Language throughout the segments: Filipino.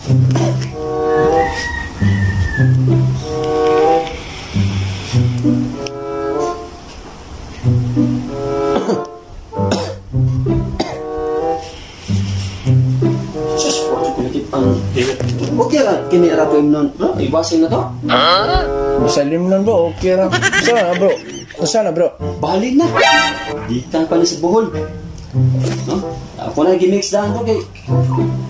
Okay lah, kini rapo imnon. Bro, ibasin na to. Bisa limnon bro, okay ra. Sana bro. Sana bro. Balik na. Ditan pa na sa buhol. Huh? Ako na gimix daan ko kay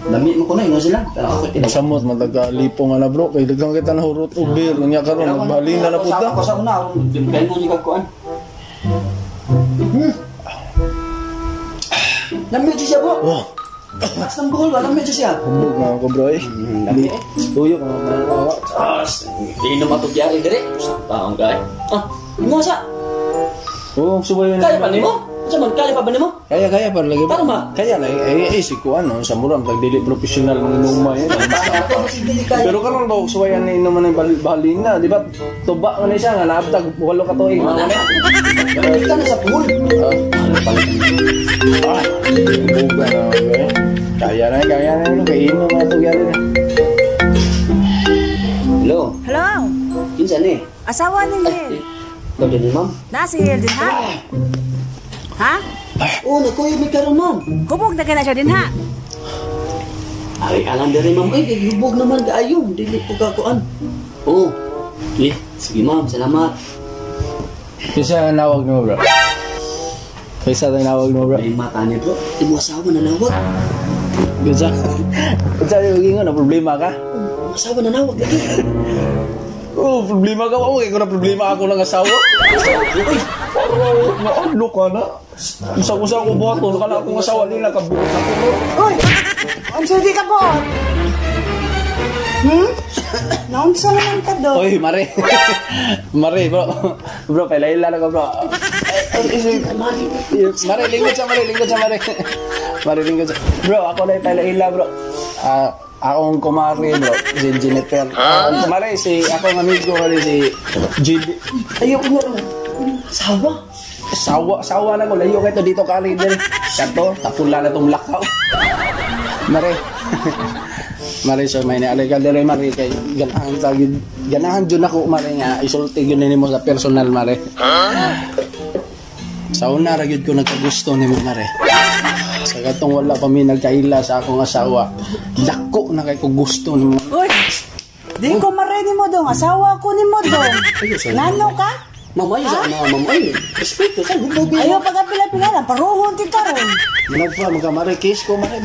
damit mo ko na ingon sila. Pero ako Masamot matagalipong na bro, kay dagang kita na hurot ubir nya karon nagbalin na puta. Ako sa una, ben mo ni kagkuan. Namit siya bro. Wah. Mas ng buhol, wala medyo siya. Kumbog na ako bro eh. Tuyo ka mga Inom ato gyari dire. Taong kay. Mo sa. Oh, subay na. Kaya pa nimo? Saman kaya pa ba nimo? Kaya pa lagi. Para ma. Kaya na si ko ano sa murang tag dili professional ng inuman yan. Pero karon ba suwayan ni inuman ng balin na, di ba? Tuba man siya nga naabtag 8 ka tuig. Kita na sa pool. Buga na okay. Kaya na ano kay inom na to gyud. Hello. Hello. Kinsa ni? Asawa ni Hil. Ikaw din ni ma'am? Nasi Hil din ha? Ha? Oh, nakuya may karon ma'am. Hubog na ka na siya din ha? Ay, alam din ma'am. Ay, hubog naman kaayo. Dili po kakuan. Oh. Sige ma'am, salamat. Kisa nawag mo bro. Kisa nawag mo bro. May mata niya bro. Imo asawa na nawag. Kisa. Kisa yung na problema ka? Asawa na nawag lagi. Oh, problema ka ako. Kaya ko na problema ako ng asawa. Uy, naadlo ka na. Usang-usang ko buhat ko. Nakala akong asawa nila. Kabuot ako. Uy! Ang sudi ka po! Naunsa naman ka do? Uy, Mare. Mare, bro. Bro, pailaila na ka, bro. Mare, lingkod sa Mare. Mare, lingkod sa. Bro, ako na pailaila, bro. Akong kumari, bro. Si Jennifer. Mare, si akong amigo, si JD. Ayaw ko nga. Sawa na ko. Layo kayo dito kari din. Kato, tapula na itong lakaw. Mare. Mare, so may naalay ka dire, Mare. Kay ganahan dyan ako, Mare, nga. Isulti yun mo sa personal, Mare. Sa una, ragyod ko nagkagusto ni mo, Mare. Sa katong wala pa mi nagkaila sa akong asawa. Dako na kay ko gusto ni mo. Uy! Di ko mareni mo dong. Asawa ko ni mo dong. Nano ka? Mamay, mamay. Respeto, sa hubog. Ayaw pagkapila-pila lang. Paruhon ti karon. Managpa, magka Mare, kiss ko, Mare.